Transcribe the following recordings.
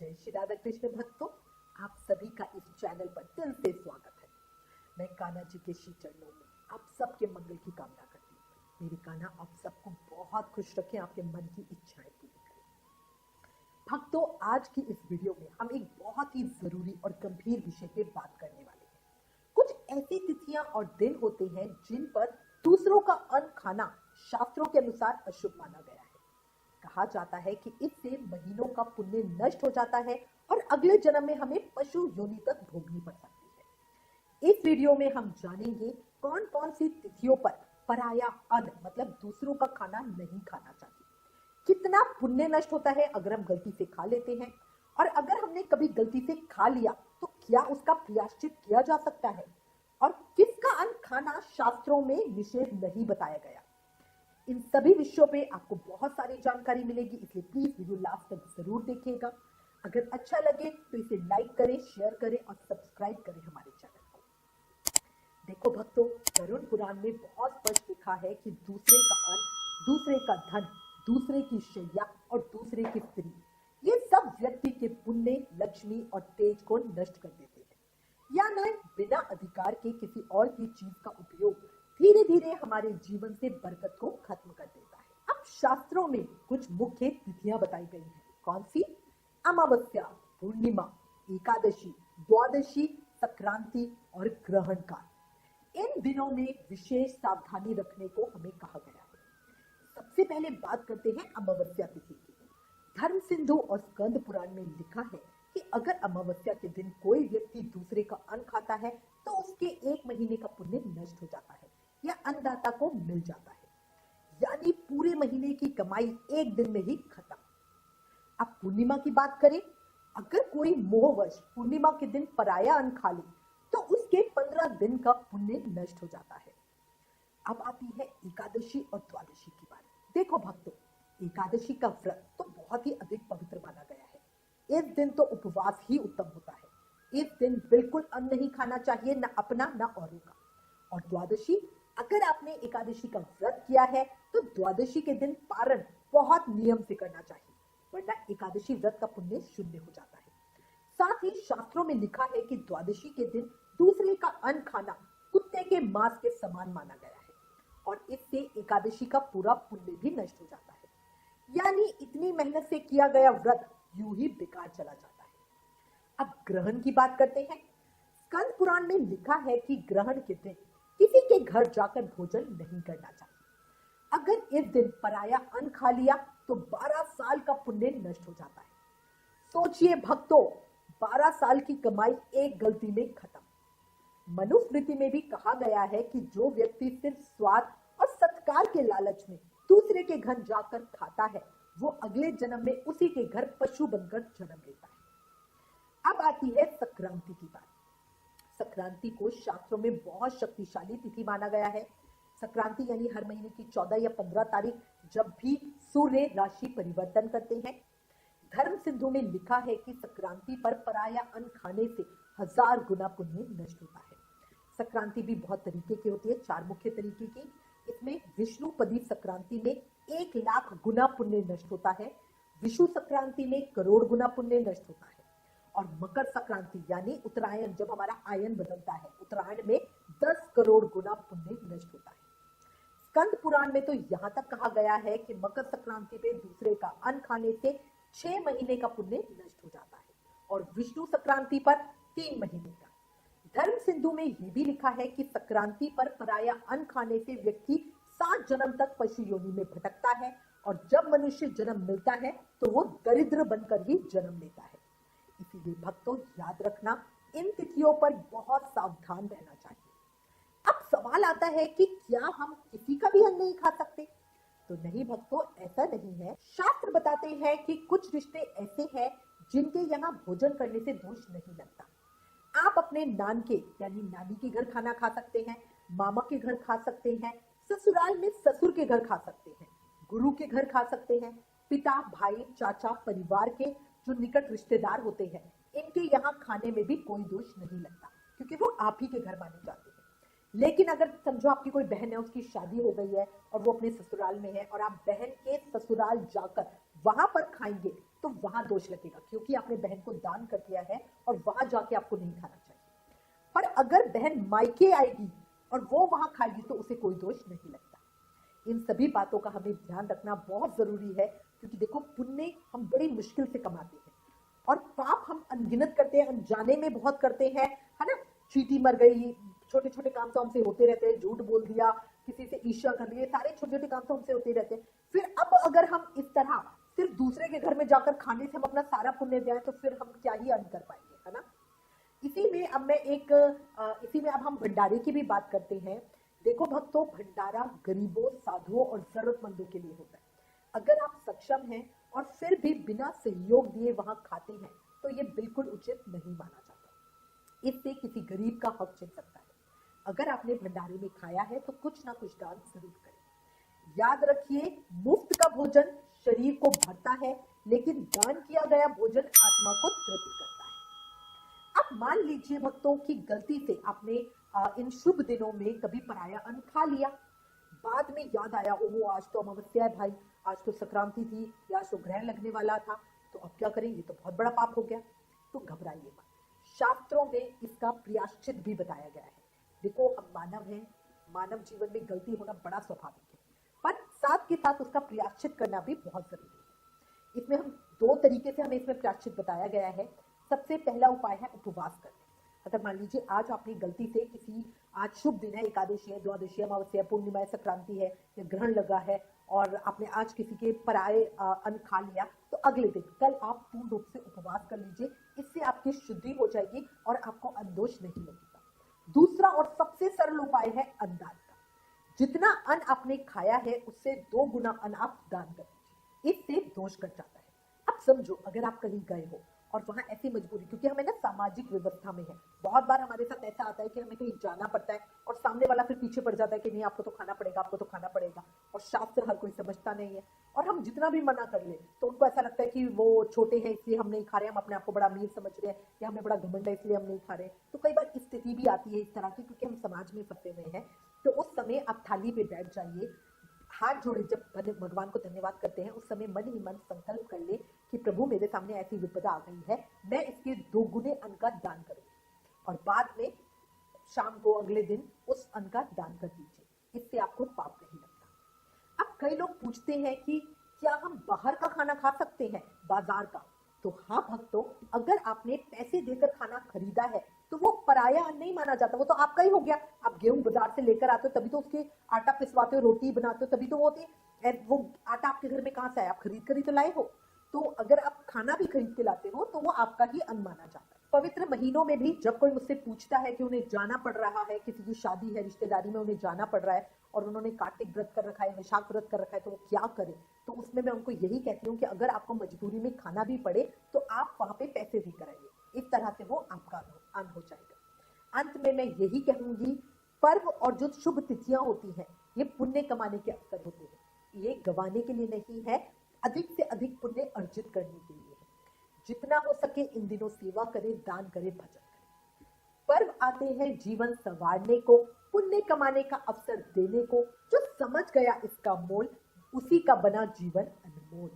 जय श्री राधा कृष्ण भक्तों, आप सभी का इस चैनल पर दिल से स्वागत है। मैं कान्हा जी के श्री चरणों में आप सबके मंगल की कामना करती हूँ। मेरी कान्हा आप सबको बहुत खुश रखें, आपके मन की इच्छाएं पूरी करें। भक्तों, आज की इस वीडियो में हम एक बहुत ही जरूरी और गंभीर विषय पे बात करने वाले हैं। कुछ ऐसी तिथियां और दिन होते हैं जिन पर दूसरों का अन्न खाना शास्त्रों के अनुसार अशुभ माना गया है। कहा जाता है कि इससे महीनों का पुण्य नष्ट हो जाता है और अगले जन्म में हमें पशु योनि तक भोगनी पड़ सकती है। इस वीडियो में हम जानेंगे कौन कौन सी तिथियों पर पराया अन्न मतलब दूसरों का खाना नहीं खाना चाहिए, कितना पुण्य नष्ट होता है अगर हम गलती से खा लेते हैं, और अगर हमने कभी गलती से खा लिया तो क्या उसका प्रायश्चित किया जा सकता है, और किसका अन्न खाना शास्त्रों में निषेध नहीं बताया गया। इन सभी विषयों पे आपको बहुत सारी जानकारी मिलेगी, इसलिए प्लीज वीडियो लास्ट तक जरूर देखिएगा। अगर अच्छा लगे तो इसे लाइक करें, शेयर करें और सब्सक्राइब करें हमारे चैनल को। देखो भक्तों, गरुड़ पुराण में बहुत स्पष्ट लिखा है कि दूसरे का अन्न, दूसरे का धन, दूसरे की शैया और दूसरे की स्त्री, ये सब व्यक्ति के पुण्य, लक्ष्मी और तेज को नष्ट कर देते हैं। या न बिना अधिकार के किसी और की चीज का उपयोग धीरे धीरे हमारे जीवन से बरकत को खत्म कर देता है। अब शास्त्रों में कुछ मुख्य तिथियां बताई गई हैं। कौन सी? अमावस्या, पूर्णिमा, एकादशी, द्वादशी, संक्रांति और ग्रहण काल। इन दिनों में विशेष सावधानी रखने को हमें कहा गया है। सबसे पहले बात करते हैं अमावस्या तिथि की। धर्म सिंधु और स्कंद पुराण में लिखा है कि अगर अमावस्या के दिन कोई व्यक्ति दूसरे का अन्न खाता है तो उसके 1 महीने का पुण्य नष्ट हो जाता है या अन्नदाता को मिल जाता है, यानी पूरे महीने की कमाई एक दिन में ही खत्म। अब पूर्णिमा की बात करें, अगर कोई मोहवश पूर्णिमा के दिन पराया अन्न खा ले तो उसके 15 दिन का पुण्य नष्ट हो जाता है। अब आती है एकादशी और द्वादशी की बात। देखो भक्तों, एकादशी का व्रत तो बहुत ही अधिक पवित्र माना गया है। इस दिन तो उपवास ही उत्तम होता है। इस दिन बिल्कुल अन्न नहीं खाना चाहिए, न अपना न औरों का। और द्वादशी, अगर आपने एकादशी का व्रत किया है तो द्वादशी के दिन पारण बहुत नियम से करना चाहिए, वरना एकादशी व्रत का पुण्य शून्य हो जाता है। साथ ही शास्त्रों में लिखा है कि द्वादशी के दिन दूसरे का अन्न खाना कुत्ते के मांस के समान माना गया है और इससे एकादशी का पूरा पुण्य भी नष्ट हो जाता है। यानी इतनी मेहनत से किया गया व्रत यूं ही बेकार चला जाता है। अब ग्रहण की बात करते हैं। स्कंद पुराण में लिखा है कि ग्रहण के दिन किसी के घर जाकर भोजन नहीं करना चाहिए। अगर इस दिन पराया अन्न खा लिया तो 12 साल का पुण्य नष्ट हो जाता है। सोचिए भक्तों, 12 साल की कमाई एक गलती में खत्म। मनुस्मृति में भी कहा गया है कि जो व्यक्ति सिर्फ स्वाद और सत्कार के लालच में दूसरे के घर जाकर खाता है वो अगले जन्म में उसी के घर पशु बनकर जन्म लेता है। अब आती है संक्रांति की बात। संक्रांति को शास्त्रों में बहुत शक्तिशाली तिथि माना गया है। संक्रांति यानी हर महीने की 14 या 15 तारीख जब भी सूर्य राशि परिवर्तन करते हैं। धर्म सिंधु में लिखा है कि संक्रांति पर पराया अन्न खाने से 1000 गुना पुण्य नष्ट होता है। संक्रांति भी बहुत तरीके की होती है, 4 मुख्य तरीके की। इसमें विष्णुपदी संक्रांति में 1 लाख गुना पुण्य नष्ट होता है, विषु संक्रांति में करोड़ गुना पुण्य नष्ट होता है, और मकर संक्रांति यानी उत्तरायण जब हमारा आयन बदलता है, उत्तरायण में 10 करोड़ गुना पुण्य नष्ट होता है। स्कंद पुराण में तो यहाँ तक कहा गया है कि मकर संक्रांति पे दूसरे का अन्न खाने से 6 महीने का पुण्य नष्ट हो जाता है और विष्णु संक्रांति पर 3 महीने का। धर्म सिंधु में यह भी लिखा है कि संक्रांति पर पराया अन्न खाने से व्यक्ति 7 जन्म तक पशु योनि में भटकता है और जब मनुष्य जन्म मिलता है तो वो दरिद्र बनकर ही जन्म लेता है। इसीलिए भक्तों, याद रखना, इन तिथियों पर बहुत सावधान रहना चाहिए। अब सवाल आता है कि क्या हम किसी का भी अन्न नहीं खा सकते? तो नहीं भक्तों, ऐसा नहीं है। शास्त्र बताते हैं कि कुछ रिश्ते ऐसे हैं जिनके यहाँ भोजन करने से दोष नहीं लगता। आप अपने नान के यानी नानी के घर खाना खा सकते हैं, मामा के घर खा सकते हैं, ससुराल में ससुर के घर खा सकते हैं, गुरु के घर खा सकते हैं, पिता, भाई, चाचा, परिवार के जो निकट रिश्तेदार होते हैं, इनके यहाँ खाने में भी कोई दोष नहीं लगता क्योंकि वो आप ही के घर माने जाते हैं। लेकिन अगर समझो आपकी कोई बहन है, उसकी शादी हो गई है और वो अपने ससुराल में है और आप बहन के ससुराल जाकर वहां पर खाएंगे तो वहां दोष लगेगा, क्योंकि आपने बहन को दान कर दिया है और वहां जाके आपको नहीं खाना चाहिए। पर अगर बहन मायके आएगी और वो वहां खाएगी तो उसे कोई दोष नहीं लगता। इन सभी बातों का हमें ध्यान रखना बहुत जरूरी है, क्योंकि देखो पुण्य हम बड़ी मुश्किल से कमाते हैं और पाप हम अनगिनत करते हैं, अनजाने में बहुत करते हैं, है ना। चींटी मर गई, छोटे छोटे काम तो हमसे होते रहते हैं, झूठ बोल दिया, किसी से ईर्ष्या कर लिए, सारे छोटे छोटे काम तो हमसे होते रहते हैं। फिर अब अगर हम इस तरह सिर्फ दूसरे के घर में जाकर खाने से हम अपना सारा पुण्य जाए तो फिर हम क्या ही अर्न कर पाएंगे, है ना। इसी में अब हम भंडारे की भी बात करते हैं। देखो भक्तों, भंडारा गरीबों, साधुओं और जरूरतमंदों के लिए होता है। अगर आप सक्षम हैं और फिर भी बिना सहयोग दिए वहां खाते हैं तो ये बिल्कुल उचित नहीं माना जाता। इससे किसी गरीब का हक छिन सकता है। अगर आपने भंडारे में खाया है तो कुछ ना कुछ दान जरूर करें। याद रखिए, मुफ्त का भोजन शरीर को भरता है, लेकिन दान किया गया भोजन आत्मा को तृप्त करता है। अब मान लीजिए भक्तों की गलती से आपने इन शुभ दिनों में कभी पराया अन्न खा लिया, बाद में याद आया, ओहो आज तो अमावस्या है भाई, आज तो संक्रांति थी या आज तो ग्रहण लगने वाला था, तो अब क्या करें, ये तो बहुत बड़ा पाप हो गया। तो घबराइए मत, शास्त्रों में इसका प्रायश्चित भी बताया गया है। देखो हम मानव हैं, मानव जीवन में गलती होना बड़ा स्वाभाविक है, पर साथ के साथ उसका प्रायश्चित करना भी बहुत जरूरी है। इसमें हम दो तरीके से हमें इसमें प्रायश्चित बताया गया है। सबसे पहला उपाय है उपवास करना। अगर मान लीजिए आज आपने गलती से किसी, आज शुभ दिन है, एकादशी है, द्वादशी, अमावस्या, पूर्णिमा है, संक्रांति है या ग्रहण लगा है और आपने आज किसी के पराये अन्न खा लिया, तो अगले दिन कल आप पूर्ण रूप से उपवास कर लीजिए। इससे आपकी शुद्धि हो जाएगी और आपको अनदोष नहीं लगेगा। दूसरा और सबसे सरल उपाय है अन्नदान का। जितना अन्न आपने खाया है उससे 2 गुना अन्न आप दान कर दीजिए, इससे दोष कट जाता है। अब समझो अगर आप कहीं गए हो और वहां ऐसी मजबूरी, क्योंकि हमें ना सामाजिक व्यवस्था में है, बहुत बार हमारे साथ ऐसा आता है कि हमें कहीं जाना पड़ता है और सामने वाला फिर पीछे पड़ जाता है कि नहीं आपको तो खाना पड़ेगा, आपको तो खाना पड़ेगा, और शास्त्र हर कोई समझता नहीं है। और हम जितना भी मना कर ले तो उनको ऐसा लगता है कि वो छोटे हैं इसलिए हम नहीं खा रहे, हम अपने आप को बड़ा अमीर समझ रहे हैं या हमें बड़ा घमंड है इसलिए हम नहीं खा रहे। तो कई बार स्थिति भी आती है इस तरह की, क्योंकि हम समाज में फंसे हुए हैं। तो उस समय आप थाली पे बैठ जाइए, हाथ जोड़े, जब भगवान को धन्यवाद करते हैं उस समय मन ही मन संकल्प कर ले कि प्रभु मेरे सामने ऐसी विपदा आ गई है, मैं इसके 2 गुने अन्न का दान करूंगी, और बाद में शाम को अगले दिन उस अन्न का दान कर दीजिए। इससे आपको पाप नहीं लगता। अब कई लोग पूछते हैं कि क्या हम बाहर का खाना खा सकते हैं, बाजार का? तो हाँ भक्तों, अगर आपने पैसे देकर खाना खरीदा है तो वो पराया अन्न नहीं माना जाता, वो तो आपका ही हो गया। आप गेहूं बाजार से लेकर आते हो तभी तो उसके आटा पिसवाते हो, रोटी बनाते हो तभी तो वो होती है। वो आटा आपके घर में कहाँ से आया? आप खरीद कर ही तो लाए हो। तो अगर आप खाना भी खरीद के लाते हो तो वो आपका ही अन्न माना जाता है। पवित्र महीनों में भी जब कोई मुझसे पूछता है कि उन्हें जाना पड़ रहा है, किसी की शादी है, रिश्तेदारी में उन्हें जाना पड़ रहा है और उन्होंने कार्तिक व्रत कर रखा है, वैशाख व्रत कर रखा है, तो वो क्या करें? तो उसमें मैं उनको यही कहती हूँ कि अगर आपको मजबूरी में खाना भी पड़े तो आप वहां पे पैसे भी कराइए, इस तरह से वो आपका अन्न हो जाएगा। अंत में मैं यही कहूंगी, पर्व और जो शुभ तिथियां होती हैं ये पुण्य कमाने के अवसर होते हैं, ये गवाने के लिए नहीं है, अधिक से अधिक पुण्य अर्जित करने के लिए है। जितना हो सके इन दिनों सेवा करे, दान करे, भजन करे। पर्व आते हैं जीवन संवारने को, पुण्य कमाने का अवसर देने को। जो समझ गया इसका मोल, उसी का बना जीवन अनमोल।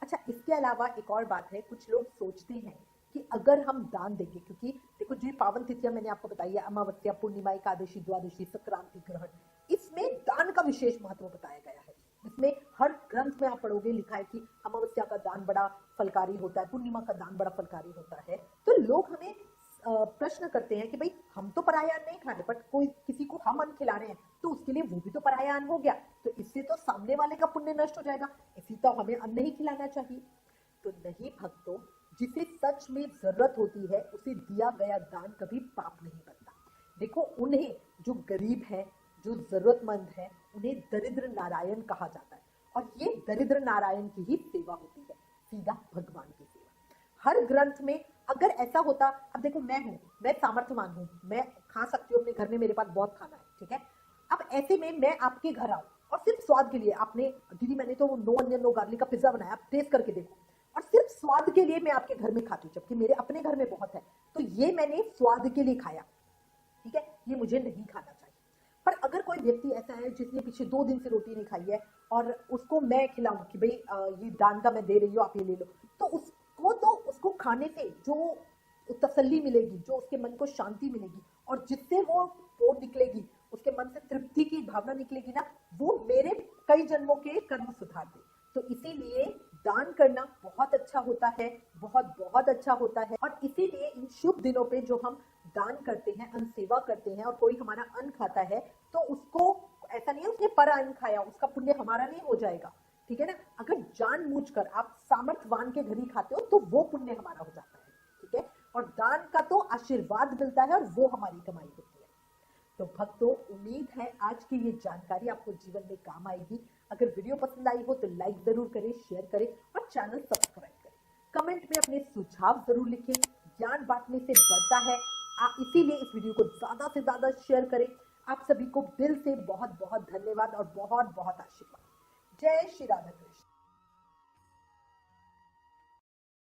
अच्छा, इसके अलावा एक और बात है, कुछ लोग सोचते हैं कि अगर हम दान देंगे, क्योंकि देखो जो पावन तिथियां मैंने आपको बताई है, अमावस्या, पूर्णिमा, एकादशी, द्वादशी, संक्रांति, ग्रहण, इसमें दान का विशेष महत्व बताया गया है। इसमें हर ग्रंथ में आप पढ़ोगे लिखा है कि अमावस्या का दान बड़ा फलकारी होता है, पूर्णिमा का दान बड़ा फलकारी होता है। तो लोग हमें प्रश्न करते हैं कि भाई हम तो पराया अन्न नहीं खा रहे, बट कोई किसी को हम अन्न खिला रहे हैं तो उसके लिए वो भी तो पराया अन्न हो गया, तो इससे तो सामने वाले का पुण्य नष्ट हो जाएगा, इसी तो हमें अन्न नहीं खिलाना चाहिए। तो नहीं भक्तों, जिसे सच में जरूरत होती है उसे दिया गया दान कभी पाप नहीं बनता। देखो, उन्हें जो गरीब है, जो जरूरतमंद है, उन्हें दरिद्र नारायण कहा जाता है, और ये दरिद्र नारायण की ही सेवा होती है, सीधा भगवान की सेवा। हर ग्रंथ में अगर ऐसा होता, अब देखो मैं सामर्थ्यवान हूँ, मैं खा सकती हूँ अपने घर में, मेरे पास बहुत खाना है, ठीक है। अब ऐसे में मैं आपके घर आऊँ और सिर्फ स्वाद के लिए, आपने दीदी मैंने तो नो अनियन नो गार्लिक का पिज्जा बनाया, आप टेस्ट करके देखो, और सिर्फ स्वाद के लिए मैं आपके घर में खाती हूँ, जबकि मेरे अपने घर में बहुत है, तो ये मैंने स्वाद के लिए खाया, ठीक है, ये मुझे नहीं खाना चाहिए। पर अगर कोई व्यक्ति ऐसा है जिसने पिछले 2 दिन से रोटी नहीं खाई है, और उसको मैं खिलाऊं कि भाई ये दान का मैं दे रही हूँ, आप ये ले लो, तो उसको खाने से जो तसल्ली मिलेगी, जो उसके मन को शांति मिलेगी और जिससे वो निकलेगी, उसके मन से तृप्ति की भावना निकलेगी ना, वो मेरे कई जन्मों के कर्म सुधार दे। तो इसीलिए दान करना बहुत अच्छा होता है, बहुत बहुत अच्छा होता है। और इसीलिए इन शुभ दिनों पे जो हम दान करते हैं, अन्न सेवा करते हैं, और कोई हमारा अन्न खाता है तो उसको ऐसा नहीं है उसने पर अन्न खाया, उसका पुण्य हमारा नहीं हो जाएगा, ठीक है ना। अगर जानबूझकर आप सामर्थ्यवान के घर ही खाते हो तो वो पुण्य हमारा हो जाता है, ठीक है। और दान का तो आशीर्वाद मिलता है और वो हमारी कमाई होती है। तो भक्तों, उम्मीद है आज की ये जानकारी आपको जीवन में काम आएगी। अगर वीडियो पसंद आई हो तो लाइक जरूर करें, शेयर करें और चैनल सब्सक्राइब करें। कमेंट में अपने सुझाव जरूर लिखें, ज्ञान बांटने से बढ़ता है, इसीलिए इस वीडियो को ज्यादा से ज्यादा शेयर करें। आप सभी को दिल से बहुत बहुत धन्यवाद और बहुत बहुत आशीर्वाद। जय श्री राधे।